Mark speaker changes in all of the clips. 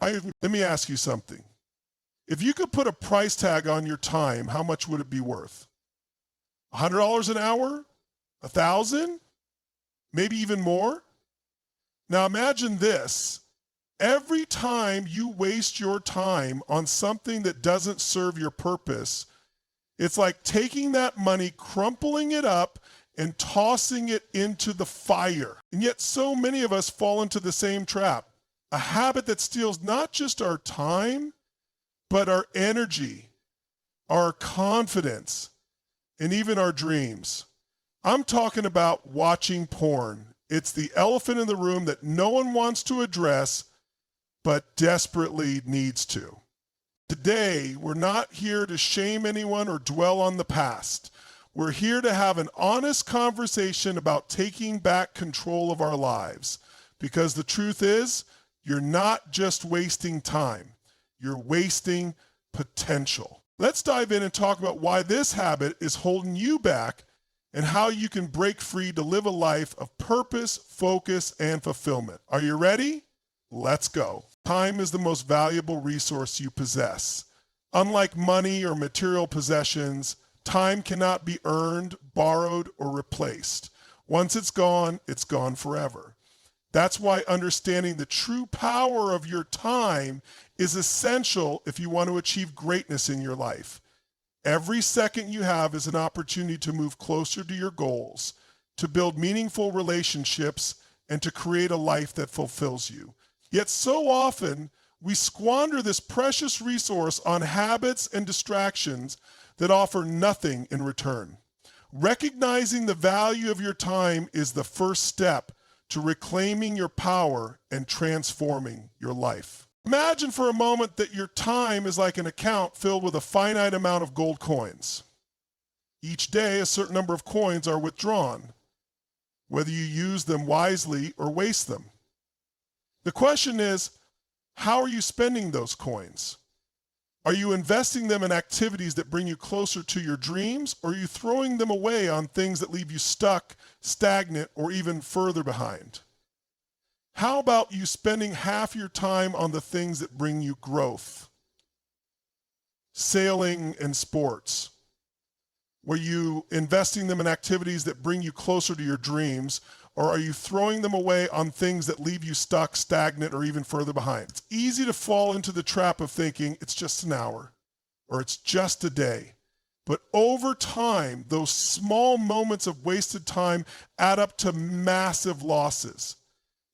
Speaker 1: Let me ask you something. If you could put a price tag on your time, how much would it be worth? $100 an hour? 1,000? Maybe even more? Now imagine this. Every time you waste your time on something that doesn't serve your purpose, it's like taking that money, crumpling it up, and tossing it into the fire. And yet so many of us fall into the same trap. A habit that steals not just our time, but our energy, our confidence, and even our dreams. I'm talking about watching porn. It's the elephant in the room that no one wants to address, but desperately needs to. Today, we're not here to shame anyone or dwell on the past. We're here to have an honest conversation about taking back control of our lives. Because the truth is, you're not just wasting time, you're wasting potential. Let's dive in and talk about why this habit is holding you back and how you can break free to live a life of purpose, focus, and fulfillment. Are you ready? Let's go. Time is the most valuable resource you possess. Unlike money or material possessions, time cannot be earned, borrowed, or replaced. Once it's gone forever. That's why understanding the true power of your time is essential if you want to achieve greatness in your life. Every second you have is an opportunity to move closer to your goals, to build meaningful relationships, and to create a life that fulfills you. Yet so often, we squander this precious resource on habits and distractions that offer nothing in return. Recognizing the value of your time is the first step to reclaiming your power and transforming your life. Imagine for a moment that your time is like an account filled with a finite amount of gold coins. Each day, a certain number of coins are withdrawn, whether you use them wisely or waste them. The question is, how are you spending those coins? Are you investing them in activities that bring you closer to your dreams, or are you throwing them away on things that leave you stuck, stagnant, or even further behind? How about you spending half your time on the things that bring you growth? Sailing and sports. Were you investing them in activities that bring you closer to your dreams, or are you throwing them away on things that leave you stuck, stagnant, or even further behind? It's easy to fall into the trap of thinking it's just an hour, or it's just a day. But over time, those small moments of wasted time add up to massive losses.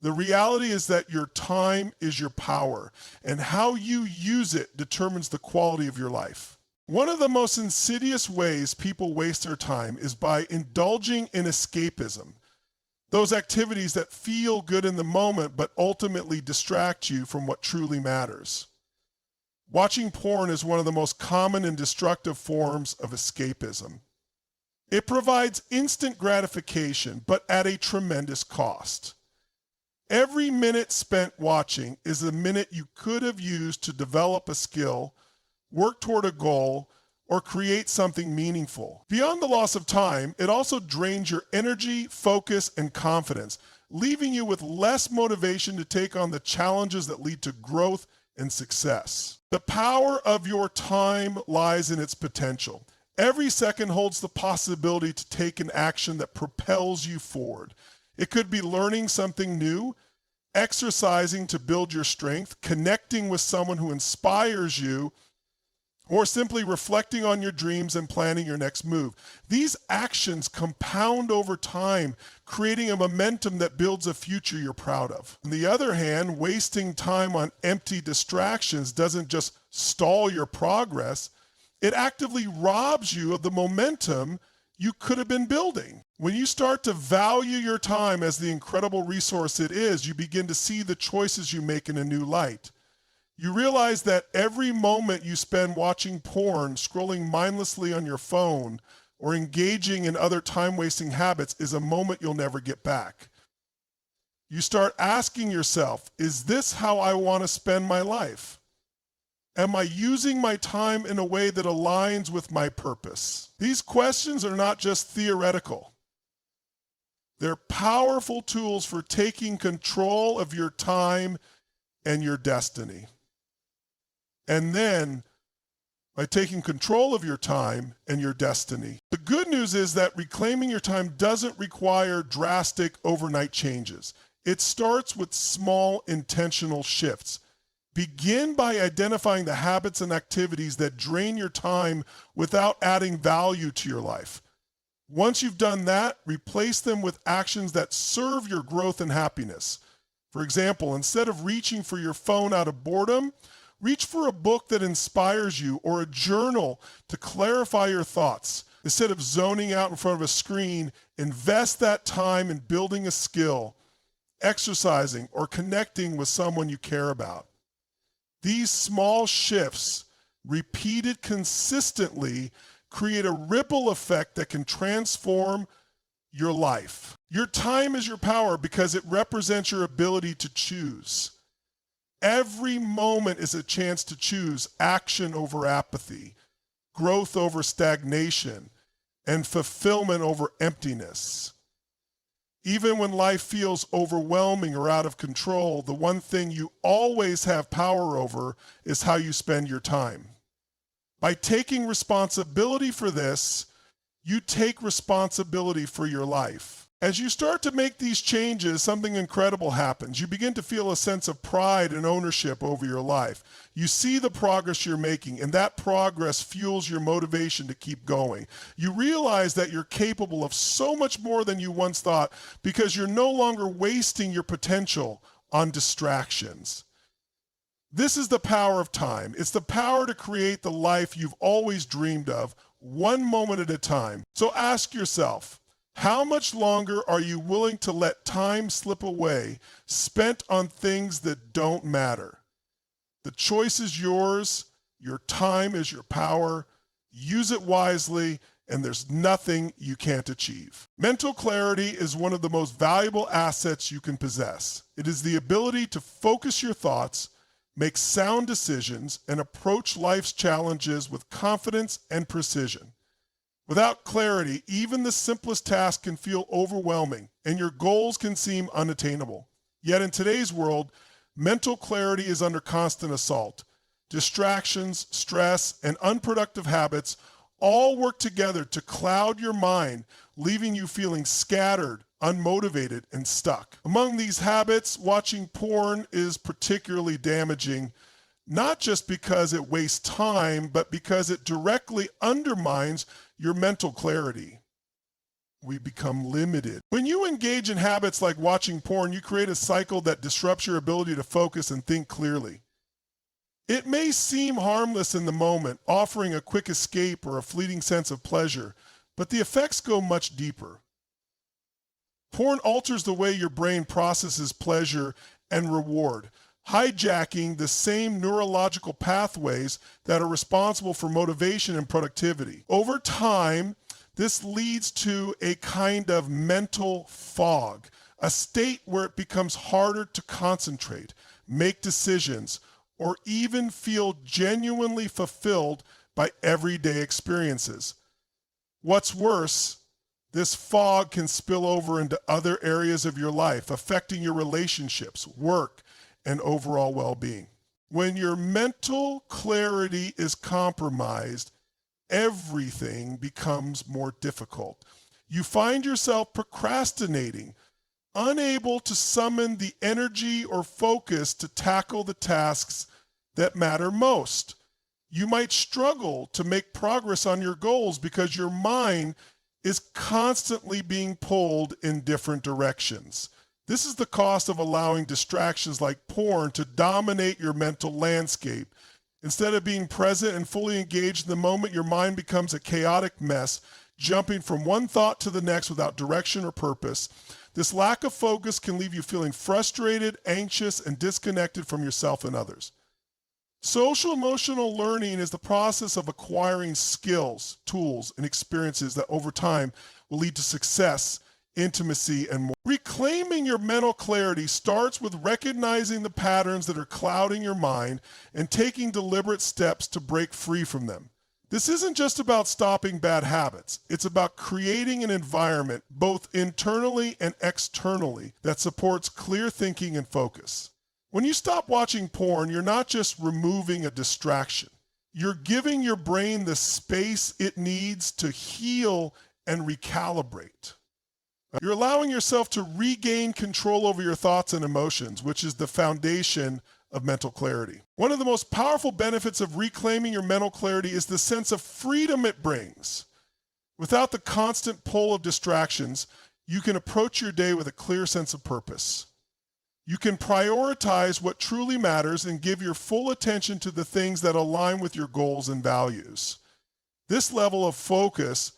Speaker 1: The reality is that your time is your power, and how you use it determines the quality of your life. One of the most insidious ways people waste their time is by indulging in escapism. Those activities that feel good in the moment but ultimately distract you from what truly matters. Watching porn is one of the most common and destructive forms of escapism. It provides instant gratification, but at a tremendous cost. Every minute spent watching is a minute you could have used to develop a skill, work toward a goal, or create something meaningful. Beyond the loss of time, it also drains your energy, focus, and confidence, leaving you with less motivation to take on the challenges that lead to growth and success. The power of your time lies in its potential. Every second holds the possibility to take an action that propels you forward. It could be learning something new, exercising to build your strength, connecting with someone who inspires you, or simply reflecting on your dreams and planning your next move. These actions compound over time, creating a momentum that builds a future you're proud of. On the other hand, wasting time on empty distractions doesn't just stall your progress, it actively robs you of the momentum you could have been building. When you start to value your time as the incredible resource it is, you begin to see the choices you make in a new light. You realize that every moment you spend watching porn, scrolling mindlessly on your phone, or engaging in other time-wasting habits is a moment you'll never get back. You start asking yourself, is this how I want to spend my life? Am I using my time in a way that aligns with my purpose? These questions are not just theoretical. They're powerful tools for taking control of your time and your destiny. and then by taking control of your time and your destiny. The good news is that reclaiming your time doesn't require drastic overnight changes. It starts with small intentional shifts. Begin by identifying the habits and activities that drain your time without adding value to your life. Once you've done that, replace them with actions that serve your growth and happiness. For example, instead of reaching for your phone out of boredom, reach for a book that inspires you or a journal to clarify your thoughts. Instead of zoning out in front of a screen, invest that time in building a skill, exercising, or connecting with someone you care about. These small shifts, repeated consistently, create a ripple effect that can transform your life. Your time is your power because it represents your ability to choose. Every moment is a chance to choose action over apathy, growth over stagnation, and fulfillment over emptiness. Even when life feels overwhelming or out of control, the one thing you always have power over is how you spend your time. By taking responsibility for this, you take responsibility for your life. As you start to make these changes, something incredible happens. You begin to feel a sense of pride and ownership over your life. You see the progress you're making, and that progress fuels your motivation to keep going. You realize that you're capable of so much more than you once thought because you're no longer wasting your potential on distractions. This is the power of time. It's the power to create the life you've always dreamed of, one moment at a time. So ask yourself, how much longer are you willing to let time slip away, spent on things that don't matter? The choice is yours. Your time is your power. Use it wisely, and there's nothing you can't achieve. Mental clarity is one of the most valuable assets you can possess. It is the ability to focus your thoughts, make sound decisions, and approach life's challenges with confidence and precision. Without clarity, even the simplest task can feel overwhelming, and your goals can seem unattainable. Yet in today's world, mental clarity is under constant assault. Distractions, stress, and unproductive habits all work together to cloud your mind, leaving you feeling scattered, unmotivated, and stuck. Among these habits, watching porn is particularly damaging, not just because it wastes time, but because it directly undermines your mental clarity. We become limited. When you engage in habits like watching porn, you create a cycle that disrupts your ability to focus and think clearly. It may seem harmless in the moment, offering a quick escape or a fleeting sense of pleasure, but the effects go much deeper. Porn alters the way your brain processes pleasure and reward, hijacking the same neurological pathways that are responsible for motivation and productivity. Over time, this leads to a kind of mental fog, a state where it becomes harder to concentrate, make decisions, or even feel genuinely fulfilled by everyday experiences. What's worse, this fog can spill over into other areas of your life, affecting your relationships, work, and overall well-being. When your mental clarity is compromised, everything becomes more difficult. You find yourself procrastinating, unable to summon the energy or focus to tackle the tasks that matter most. You might struggle to make progress on your goals because your mind is constantly being pulled in different directions. This is the cost of allowing distractions like porn to dominate your mental landscape. Instead of being present and fully engaged in the moment, your mind becomes a chaotic mess, jumping from one thought to the next without direction or purpose. This lack of focus can leave you feeling frustrated, anxious, and disconnected from yourself and others. Social emotional learning is the process of acquiring skills, tools, and experiences that over time will lead to success, intimacy, and more. Reclaiming your mental clarity starts with recognizing the patterns that are clouding your mind and taking deliberate steps to break free from them. This isn't just about stopping bad habits. It's about creating an environment, both internally and externally, that supports clear thinking and focus. When you stop watching porn, you're not just removing a distraction. You're giving your brain the space it needs to heal and recalibrate. You're allowing yourself to regain control over your thoughts and emotions, which is the foundation of mental clarity. One of the most powerful benefits of reclaiming your mental clarity is the sense of freedom it brings. Without the constant pull of distractions, you can approach your day with a clear sense of purpose. You can prioritize what truly matters and give your full attention to the things that align with your goals and values. This level of focus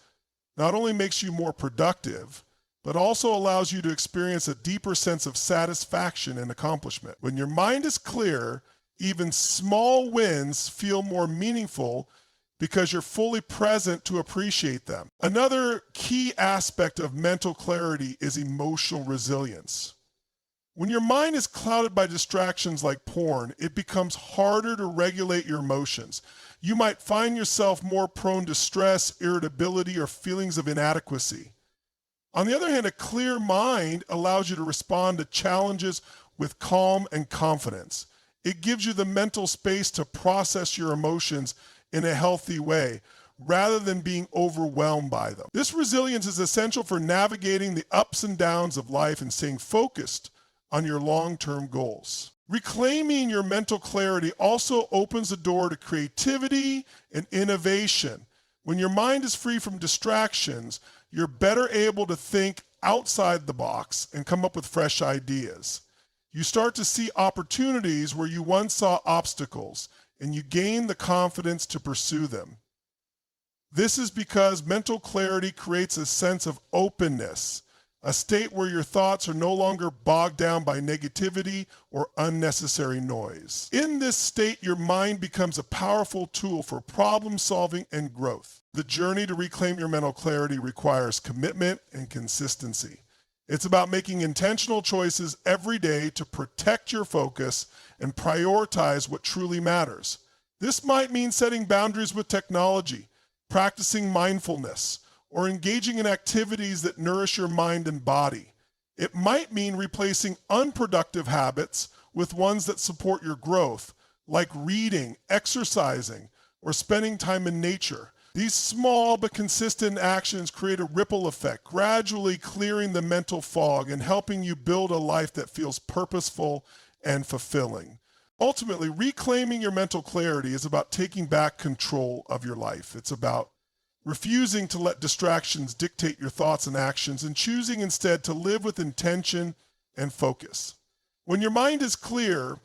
Speaker 1: not only makes you more productive, but also allows you to experience a deeper sense of satisfaction and accomplishment. When your mind is clear, even small wins feel more meaningful because you're fully present to appreciate them. Another key aspect of mental clarity is emotional resilience. When your mind is clouded by distractions like porn, it becomes harder to regulate your emotions. You might find yourself more prone to stress, irritability, or feelings of inadequacy. On the other hand, a clear mind allows you to respond to challenges with calm and confidence. It gives you the mental space to process your emotions in a healthy way, rather than being overwhelmed by them. This resilience is essential for navigating the ups and downs of life and staying focused on your long-term goals. Reclaiming your mental clarity also opens the door to creativity and innovation. When your mind is free from distractions, you're better able to think outside the box and come up with fresh ideas. You start to see opportunities where you once saw obstacles, and you gain the confidence to pursue them. This is because mental clarity creates a sense of openness, a state where your thoughts are no longer bogged down by negativity or unnecessary noise. In this state, your mind becomes a powerful tool for problem solving and growth. The journey to reclaim your mental clarity requires commitment and consistency. It's about making intentional choices every day to protect your focus and prioritize what truly matters. This might mean setting boundaries with technology, practicing mindfulness, or engaging in activities that nourish your mind and body. It might mean replacing unproductive habits with ones that support your growth, like reading, exercising, or spending time in nature. These small but consistent actions create a ripple effect, gradually clearing the mental fog and helping you build a life that feels purposeful and fulfilling. Ultimately, reclaiming your mental clarity is about taking back control of your life. It's about refusing to let distractions dictate your thoughts and actions, and choosing instead to live with intention and focus. When your mind is clear,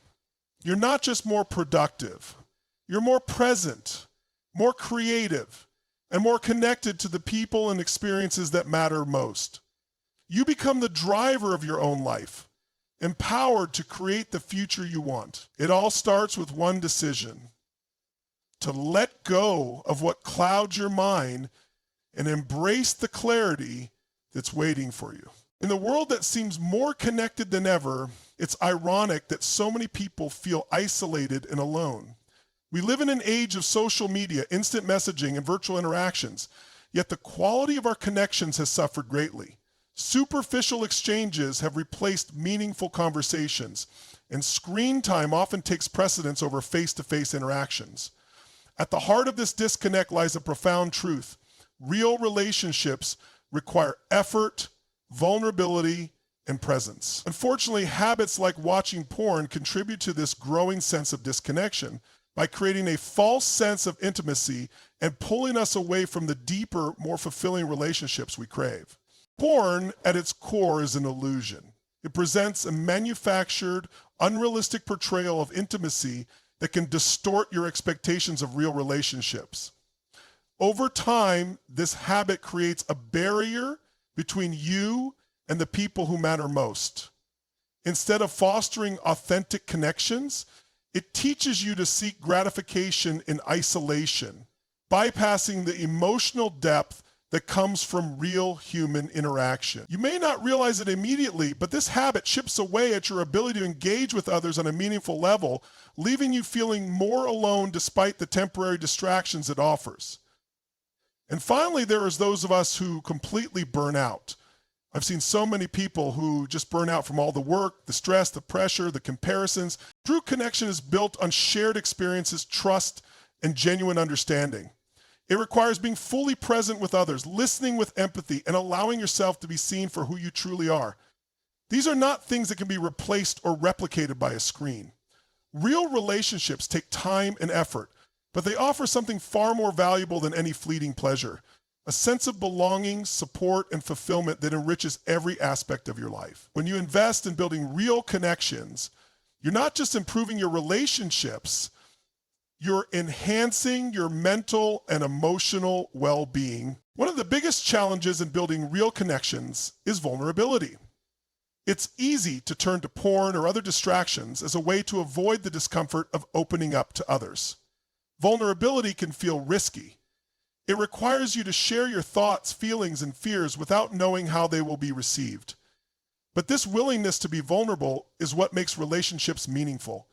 Speaker 1: you're not just more productive, you're more present, more creative, and more connected to the people and experiences that matter most. You become the driver of your own life, empowered to create the future you want. It all starts with one decision: to let go of what clouds your mind and embrace the clarity that's waiting for you. In the world that seems more connected than ever, it's ironic that so many people feel isolated and alone. We live in an age of social media, instant messaging, and virtual interactions, yet the quality of our connections has suffered greatly. Superficial exchanges have replaced meaningful conversations, and screen time often takes precedence over face-to-face interactions. At the heart of this disconnect lies a profound truth. Real relationships require effort, vulnerability, and presence. Unfortunately, habits like watching porn contribute to this growing sense of disconnection by creating a false sense of intimacy and pulling us away from the deeper, more fulfilling relationships we crave. Porn, at its core, is an illusion. It presents a manufactured, unrealistic portrayal of intimacy that can distort your expectations of real relationships. Over time, this habit creates a barrier between you and the people who matter most. Instead of fostering authentic connections, it teaches you to seek gratification in isolation, bypassing the emotional depth that comes from real human interaction. You may not realize it immediately, but this habit chips away at your ability to engage with others on a meaningful level, leaving you feeling more alone despite the temporary distractions it offers. And finally, there is those of us who completely burn out. I've seen so many people who just burn out from all the work, the stress, the pressure, the comparisons. True connection is built on shared experiences, trust, and genuine understanding. It requires being fully present with others, listening with empathy, and allowing yourself to be seen for who you truly are. These are not things that can be replaced or replicated by a screen. Real relationships take time and effort, but they offer something far more valuable than any fleeting pleasure: a sense of belonging, support, and fulfillment that enriches every aspect of your life. When you invest in building real connections, you're not just improving your relationships, you're enhancing your mental and emotional well-being. One of the biggest challenges in building real connections is vulnerability. It's easy to turn to porn or other distractions as a way to avoid the discomfort of opening up to others. Vulnerability can feel risky. It requires you to share your thoughts, feelings, and fears without knowing how they will be received. But this willingness to be vulnerable is what makes relationships meaningful.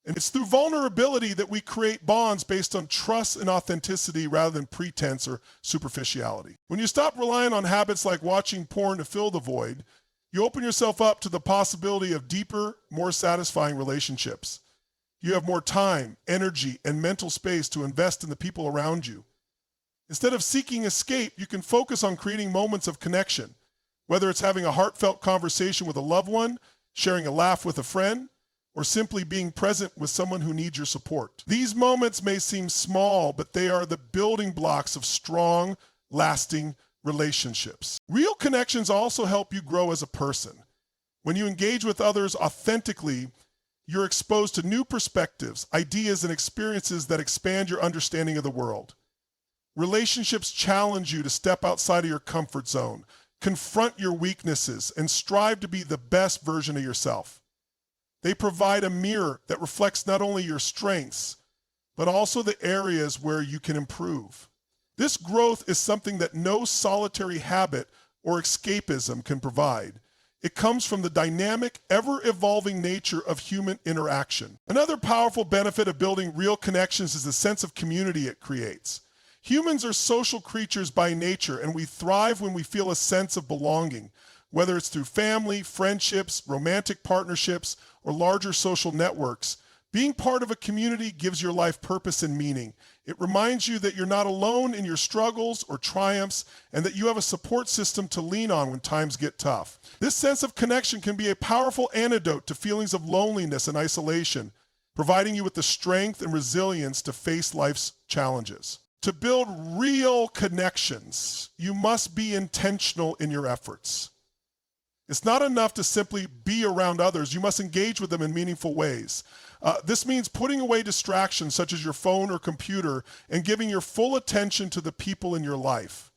Speaker 1: And it's through vulnerability that we create bonds based on trust and authenticity rather than pretense or superficiality. When you stop relying on habits like watching porn to fill the void, you open yourself up to the possibility of deeper, more satisfying relationships. You have more time, energy, and mental space to invest in the people around you. Instead of seeking escape, you can focus on creating moments of connection, whether it's having a heartfelt conversation with a loved one, sharing a laugh with a friend, or simply being present with someone who needs your support. These moments may seem small, but they are the building blocks of strong, lasting relationships. Real connections also help you grow as a person. When you engage with others authentically, you're exposed to new perspectives, ideas, and experiences that expand your understanding of the world. Relationships challenge you to step outside of your comfort zone, confront your weaknesses, and strive to be the best version of yourself. They provide a mirror that reflects not only your strengths, but also the areas where you can improve. This growth is something that no solitary habit or escapism can provide. It comes from the dynamic, ever-evolving nature of human interaction. Another powerful benefit of building real connections is the sense of community it creates. Humans are social creatures by nature, and we thrive when we feel a sense of belonging, whether it's through family, friendships, romantic partnerships, or larger social networks. Being part of a community gives your life purpose and meaning. It reminds you that you're not alone in your struggles or triumphs, and that you have a support system to lean on when times get tough. This sense of connection can be a powerful antidote to feelings of loneliness and isolation, providing you with the strength and resilience to face life's challenges. To build real connections, you must be intentional in your efforts. It's not enough to simply be around others. You must engage with them in meaningful ways. This means putting away distractions such as your phone or computer and giving your full attention to the people in your life.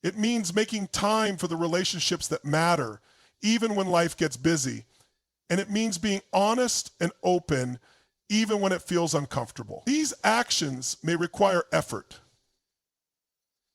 Speaker 1: It means making time for the relationships that matter, even when life gets busy. And it means being honest and open, even when it feels uncomfortable. These actions may require effort,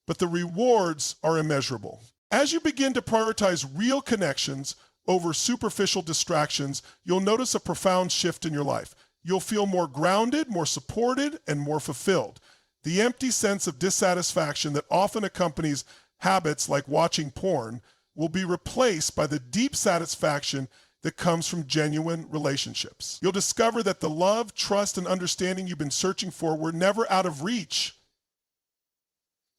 Speaker 1: but the rewards are immeasurable. As you begin to prioritize real connections over superficial distractions, you'll notice a profound shift in your life. You'll feel more grounded, more supported, and more fulfilled. The empty sense of dissatisfaction that often accompanies habits like watching porn will be replaced by the deep satisfaction that comes from genuine relationships. You'll discover that the love, trust, and understanding you've been searching for were never out of reach.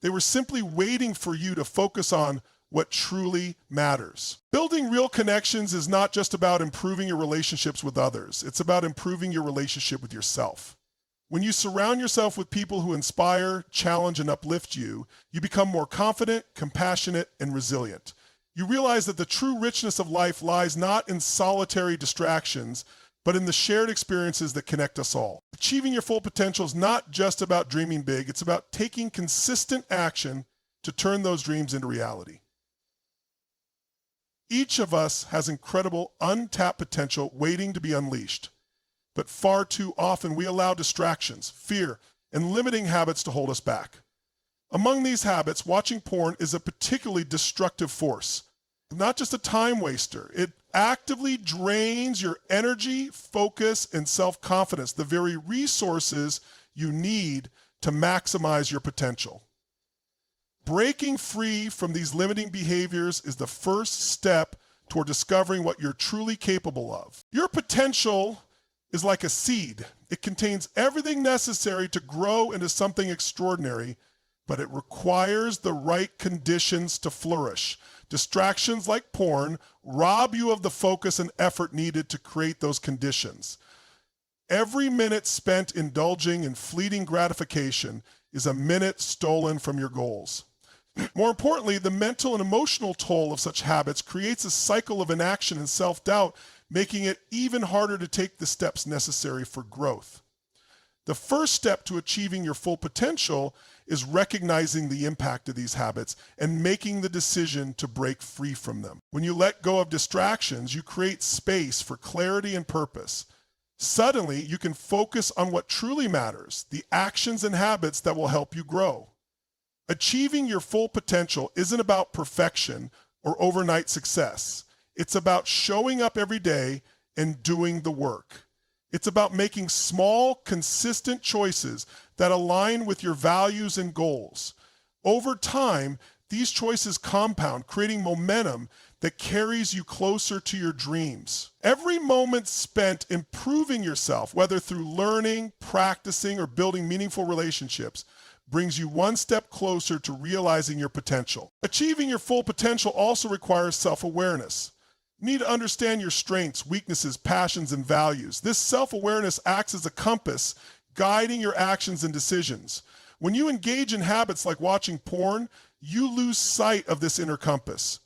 Speaker 1: They were simply waiting for you to focus on what truly matters. Building real connections is not just about improving your relationships with others. It's about improving your relationship with yourself. When you surround yourself with people who inspire, challenge, and uplift you, you become more confident, compassionate, and resilient. You realize that the true richness of life lies not in solitary distractions, but in the shared experiences that connect us all. Achieving your full potential is not just about dreaming big. It's about taking consistent action to turn those dreams into reality. Each of us has incredible untapped potential waiting to be unleashed, but far too often we allow distractions, fear, and limiting habits to hold us back. Among these habits, watching porn is a particularly destructive force. Not just a time waster, it actively drains your energy, focus, and self-confidence, the very resources you need to maximize your potential. Breaking free from these limiting behaviors is the first step toward discovering what you're truly capable of. Your potential is like a seed. It contains everything necessary to grow into something extraordinary, but it requires the right conditions to flourish. Distractions like porn rob you of the focus and effort needed to create those conditions. Every minute spent indulging in fleeting gratification is a minute stolen from your goals. More importantly, the mental and emotional toll of such habits creates a cycle of inaction and self-doubt, making it even harder to take the steps necessary for growth. The first step to achieving your full potential is recognizing the impact of these habits and making the decision to break free from them. When you let go of distractions, you create space for clarity and purpose. Suddenly, you can focus on what truly matters, the actions and habits that will help you grow. Achieving your full potential isn't about perfection or overnight success. It's about showing up every day and doing the work. It's about making small, consistent choices that align with your values and goals. Over time, these choices compound, creating momentum that carries you closer to your dreams. Every moment spent improving yourself, whether through learning, practicing, or building meaningful relationships, brings you one step closer to realizing your potential. Achieving your full potential also requires self-awareness. You need to understand your strengths, weaknesses, passions, and values. This self-awareness acts as a compass, guiding your actions and decisions. When you engage in habits like watching porn, you lose sight of this inner compass.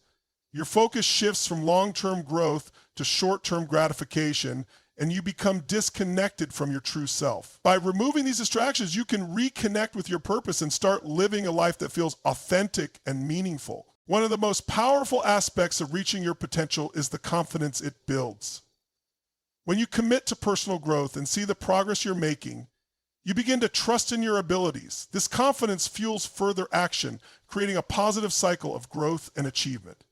Speaker 1: Your focus shifts from long-term growth to short-term gratification, and you become disconnected from your true self. By removing these distractions, you can reconnect with your purpose and start living a life that feels authentic and meaningful. One of the most powerful aspects of reaching your potential is the confidence it builds. When you commit to personal growth and see the progress you're making, you begin to trust in your abilities. This confidence fuels further action, creating a positive cycle of growth and achievement.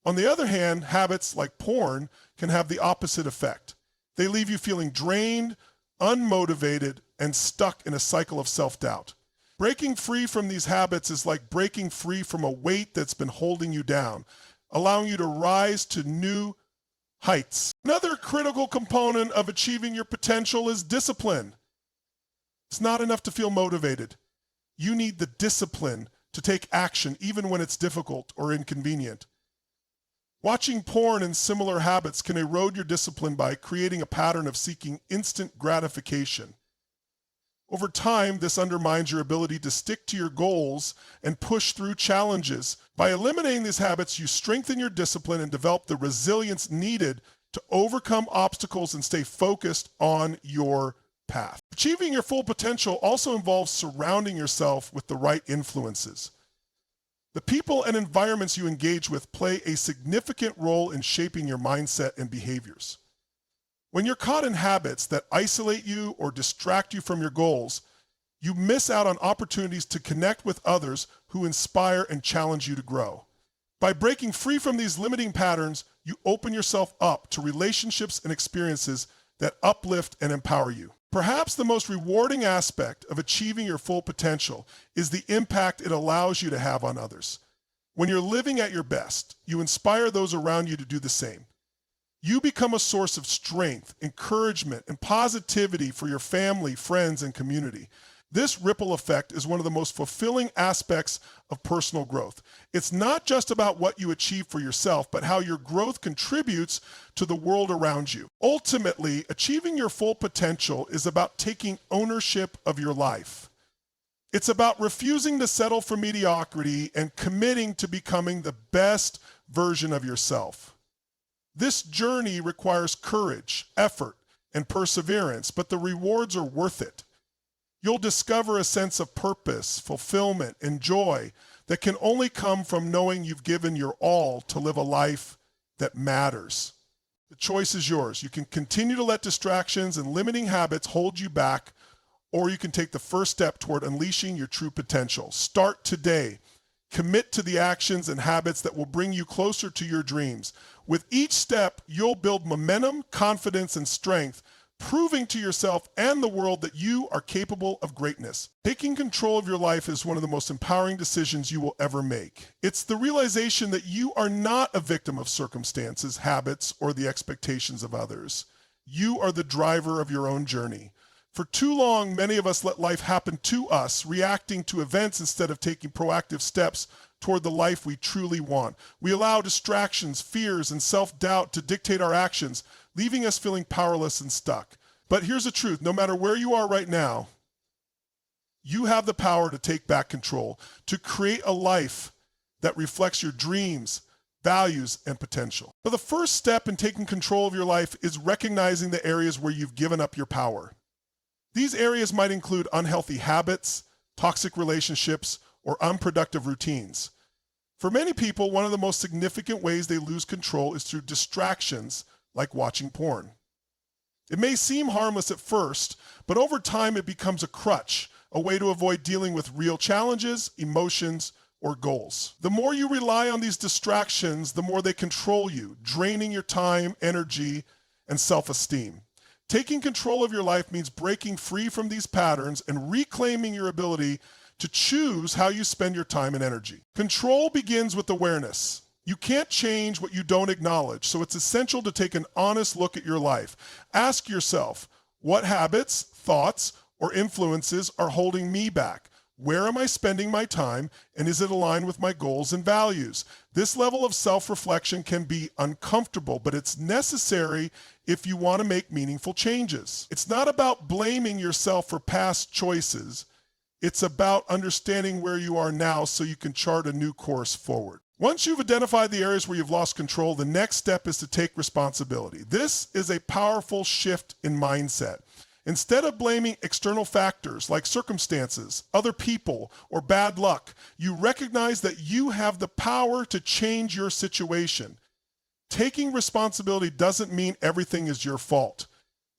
Speaker 1: On the other hand, habits like porn can have the opposite effect. They leave you feeling drained, unmotivated, and stuck in a cycle of self-doubt. Breaking free from these habits is like breaking free from a weight that's been holding you down, allowing you to rise to new heights. Another critical component of achieving your potential is discipline. It's not enough to feel motivated. You need the discipline to take action even when it's difficult or inconvenient. Watching porn and similar habits can erode your discipline by creating a pattern of seeking instant gratification. Over time, this undermines your ability to stick to your goals and push through challenges. By eliminating these habits, you strengthen your discipline and develop the resilience needed to overcome obstacles and stay focused on your path. Achieving your full potential also involves surrounding yourself with the right influences. The people and environments you engage with play a significant role in shaping your mindset and behaviors. When you're caught in habits that isolate you or distract you from your goals, you miss out on opportunities to connect with others who inspire and challenge you to grow. By breaking free from these limiting patterns, you open yourself up to relationships and experiences that uplift and empower you. Perhaps the most rewarding aspect of achieving your full potential is the impact it allows you to have on others. When you're living at your best, you inspire those around you to do the same. You become a source of strength, encouragement, and positivity for your family, friends, and community. This ripple effect is one of the most fulfilling aspects of personal growth. It's not just about what you achieve for yourself, but how your growth contributes to the world around you. Ultimately, achieving your full potential is about taking ownership of your life. It's about refusing to settle for mediocrity and committing to becoming the best version of yourself. This journey requires courage, effort, and perseverance, but the rewards are worth it. You'll discover a sense of purpose, fulfillment, and joy that can only come from knowing you've given your all to live a life that matters. The choice is yours. You can continue to let distractions and limiting habits hold you back, or you can take the first step toward unleashing your true potential. Start today. Commit to the actions and habits that will bring you closer to your dreams. With each step, you'll build momentum, confidence, and strength, proving to yourself and the world that you are capable of greatness. Taking control of your life is one of the most empowering decisions you will ever make. It's the realization that you are not a victim of circumstances, habits, or the expectations of others. You are the driver of your own journey. For too long, many of us let life happen to us, reacting to events instead of taking proactive steps toward the life we truly want. We allow distractions, fears, and self-doubt to dictate our actions, leaving us feeling powerless and stuck. But here's the truth. No matter where you are right now, you have the power to take back control, to create a life that reflects your dreams, values, and potential. So the first step in taking control of your life is recognizing the areas where you've given up your power. These areas might include unhealthy habits, toxic relationships, or unproductive routines. For many people, one of the most significant ways they lose control is through distractions like watching porn. It may seem harmless at first, but over time it becomes a crutch, a way to avoid dealing with real challenges, emotions, or goals. The more you rely on these distractions, the more they control you, draining your time, energy, and self-esteem. Taking control of your life means breaking free from these patterns and reclaiming your ability to choose how you spend your time and energy. Control begins with awareness. You can't change what you don't acknowledge, so it's essential to take an honest look at your life. Ask yourself, what habits, thoughts, or influences are holding me back? Where am I spending my time, and is it aligned with my goals and values? This level of self-reflection can be uncomfortable, but it's necessary if you want to make meaningful changes. It's not about blaming yourself for past choices. It's about understanding where you are now so you can chart a new course forward. Once you've identified the areas where you've lost control, the next step is to take responsibility. This is a powerful shift in mindset. Instead of blaming external factors like circumstances, other people, or bad luck, you recognize that you have the power to change your situation. Taking responsibility doesn't mean everything is your fault.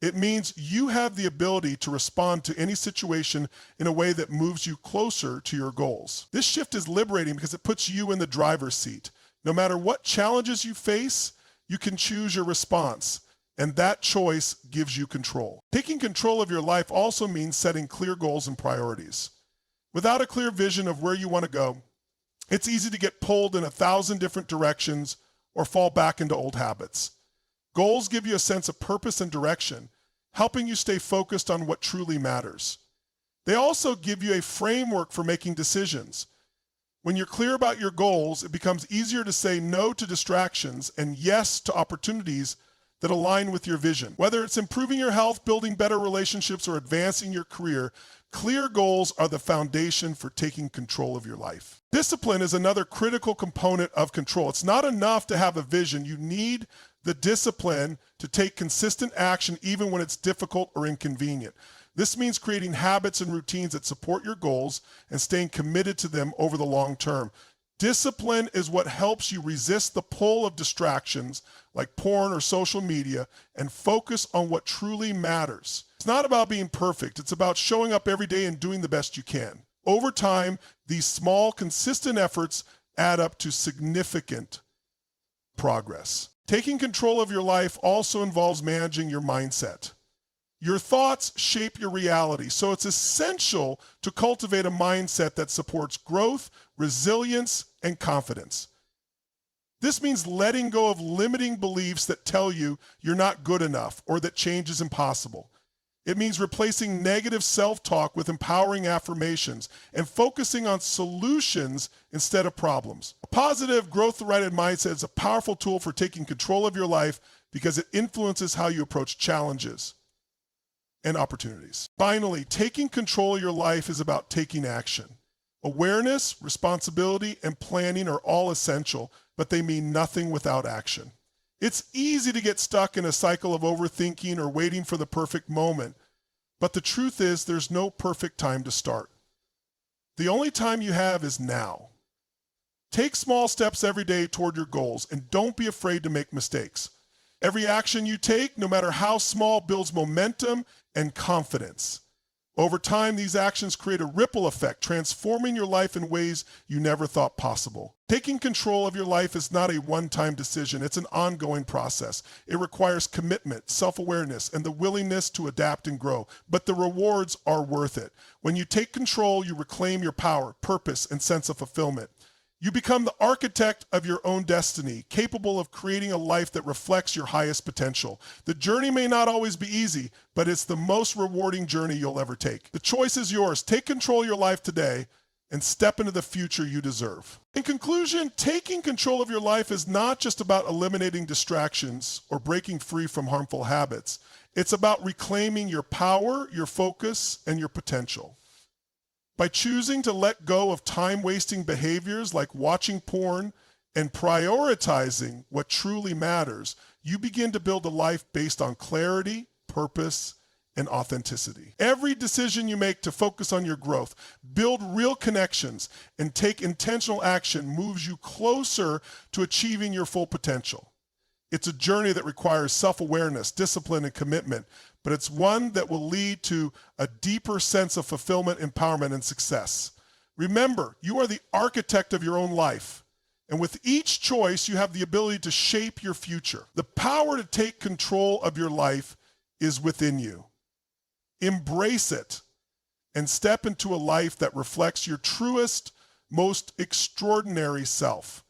Speaker 1: It means you have the ability to respond to any situation in a way that moves you closer to your goals. This shift is liberating because it puts you in the driver's seat. No matter what challenges you face, you can choose your response, and that choice gives you control. Taking control of your life also means setting clear goals and priorities. Without a clear vision of where you want to go, it's easy to get pulled in 1,000 different directions or fall back into old habits. Goals give you a sense of purpose and direction, helping you stay focused on what truly matters. They also give you a framework for making decisions. When you're clear about your goals, it becomes easier to say no to distractions and yes to opportunities that align with your vision. Whether it's improving your health, building better relationships, or advancing your career, clear goals are the foundation for taking control of your life. Discipline is another critical component of control. It's not enough to have a vision. You need the discipline to take consistent action even when it's difficult or inconvenient. This means creating habits and routines that support your goals and staying committed to them over the long term. Discipline is what helps you resist the pull of distractions like porn or social media and focus on what truly matters. It's not about being perfect. It's about showing up every day and doing the best you can. Over time, these small, consistent efforts add up to significant progress. Taking control of your life also involves managing your mindset. Your thoughts shape your reality, so it's essential to cultivate a mindset that supports growth, resilience, and confidence. This means letting go of limiting beliefs that tell you you're not good enough or that change is impossible. It means replacing negative self-talk with empowering affirmations and focusing on solutions instead of problems. A positive, growth-oriented mindset is a powerful tool for taking control of your life because it influences how you approach challenges and opportunities. Finally, taking control of your life is about taking action. Awareness, responsibility, and planning are all essential, but they mean nothing without action. It's easy to get stuck in a cycle of overthinking or waiting for the perfect moment, but the truth is there's no perfect time to start. The only time you have is now. Take small steps every day toward your goals, and don't be afraid to make mistakes. Every action you take, no matter how small, builds momentum and confidence. Over time, these actions create a ripple effect, transforming your life in ways you never thought possible. Taking control of your life is not a one-time decision. It's an ongoing process. It requires commitment, self-awareness, and the willingness to adapt and grow. But the rewards are worth it. When you take control, you reclaim your power, purpose, and sense of fulfillment. You become the architect of your own destiny, capable of creating a life that reflects your highest potential. The journey may not always be easy, but it's the most rewarding journey you'll ever take. The choice is yours. Take control of your life today and step into the future you deserve. In conclusion, taking control of your life is not just about eliminating distractions or breaking free from harmful habits. It's about reclaiming your power, your focus, and your potential. By choosing to let go of time-wasting behaviors like watching porn and prioritizing what truly matters, you begin to build a life based on clarity, purpose, and authenticity. Every decision you make to focus on your growth, build real connections, and take intentional action moves you closer to achieving your full potential. It's a journey that requires self-awareness, discipline, and commitment, but it's one that will lead to a deeper sense of fulfillment, empowerment, and success. Remember, you are the architect of your own life, and with each choice, you have the ability to shape your future. The power to take control of your life is within you. Embrace it and step into a life that reflects your truest, most extraordinary self.